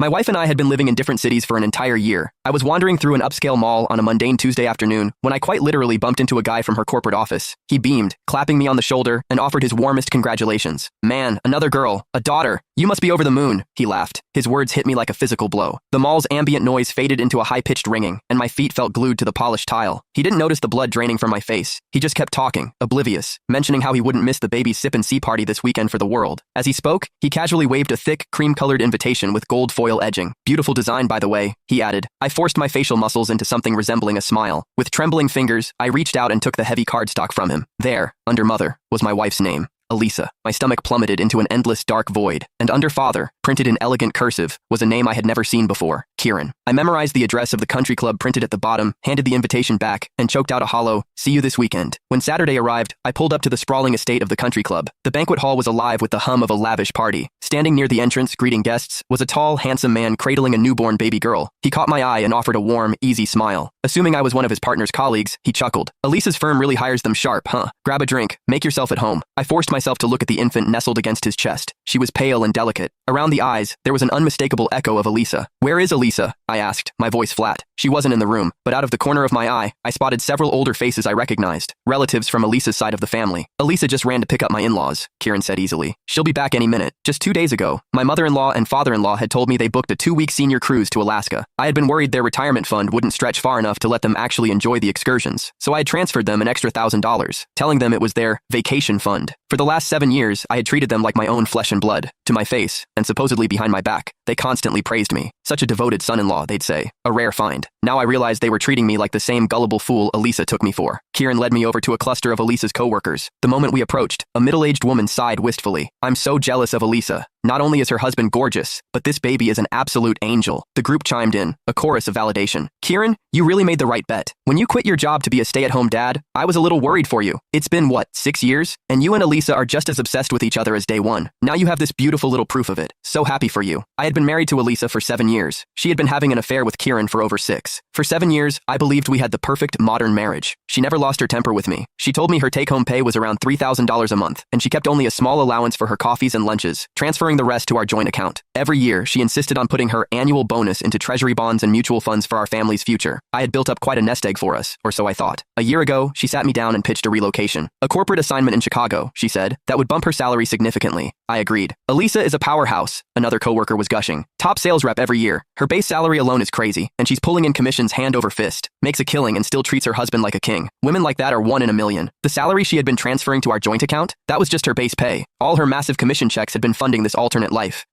My wife and I had been living in different cities for an entire year. I was wandering through an upscale mall on a mundane Tuesday afternoon when I quite literally bumped into a guy from her corporate office. He beamed, clapping me on the shoulder, and offered his warmest congratulations. "Man, another girl, a daughter. You must be over the moon," he laughed. His words hit me like a physical blow. The mall's ambient noise faded into a high-pitched ringing, and my feet felt glued to the polished tile. He didn't notice the blood draining from my face. He just kept talking, oblivious, mentioning how he wouldn't miss the baby's sip-and-see party this weekend for the world. As he spoke, he casually waved a thick, cream-colored invitation with gold foil edging. "Beautiful design, by the way," he added. I forced my facial muscles into something resembling a smile. With trembling fingers, I reached out and took the heavy cardstock from him. There, under Mother, was my wife's name. Elisa. My stomach plummeted into an endless dark void, and under Father, printed in elegant cursive, was a name I had never seen before, Kieran. I memorized the address of the country club printed at the bottom, handed the invitation back, and choked out a hollow, "See you this weekend." When Saturday arrived, I pulled up to the sprawling estate of the country club. The banquet hall was alive with the hum of a lavish party. Standing near the entrance, greeting guests, was a tall, handsome man cradling a newborn baby girl. He caught my eye and offered a warm, easy smile. Assuming I was one of his partner's colleagues, he chuckled. "Elisa's firm really hires them sharp, huh? Grab a drink, make yourself at home." I forced myself to look at the infant nestled against his chest. She was pale and delicate. Around the eyes, there was an unmistakable echo of Elisa. "Where is Elisa?" I asked, my voice flat. She wasn't in the room, but out of the corner of my eye, I spotted several older faces I recognized, relatives from Elisa's side of the family. "Elisa just ran to pick up my in-laws," Kieran said easily. "She'll be back any minute." Just 2 days ago, my mother-in-law and father-in-law had told me they booked a 2-week senior cruise to Alaska. I had been worried their retirement fund wouldn't stretch far enough to let them actually enjoy the excursions, so I had transferred them an extra $1,000, telling them it was their vacation fund. For the last 7 years, I had treated them like my own flesh and blood. To my face, and supposedly behind my back, they constantly praised me. "Such a devoted son-in-law," they'd say. A rare find. Now I realized they were treating me like the same gullible fool Elisa took me for. Kieran led me over to a cluster of Elisa's co-workers. The moment we approached, a middle-aged woman sighed wistfully. "I'm so jealous of Elisa. Not only is her husband gorgeous, but this baby is an absolute angel." The group chimed in, a chorus of validation. "Kieran, you really made the right bet. When you quit your job to be a stay-at-home dad, I was a little worried for you. It's been, 6 years? And you and Elisa are just as obsessed with each other as day one. Now you have this beautiful little proof of it. So happy for you." I had been married to Elisa for 7 years. She had been having an affair with Kieran for over 6. For 7 years, I believed we had the perfect modern marriage. She never lost her temper with me. She told me her take-home pay was around $3,000 a month, and she kept only a small allowance for her coffees and lunches, transferring the rest to our joint account. Every year, she insisted on putting her annual bonus into treasury bonds and mutual funds for our family's future. I had built up quite a nest egg for us, or so I thought. A year ago, she sat me down and pitched a relocation. A corporate assignment in Chicago, she said, that would bump her salary significantly. I agreed. "Elisa is a powerhouse," another coworker was gushing. "Top sales rep every year. Her base salary alone is crazy, and she's pulling in commissions hand over fist. Makes a killing and still treats her husband like a king. Women like that are 1 in a million." The salary she had been transferring to our joint account? That was just her base pay. All her massive commission checks had been funding this alternate life.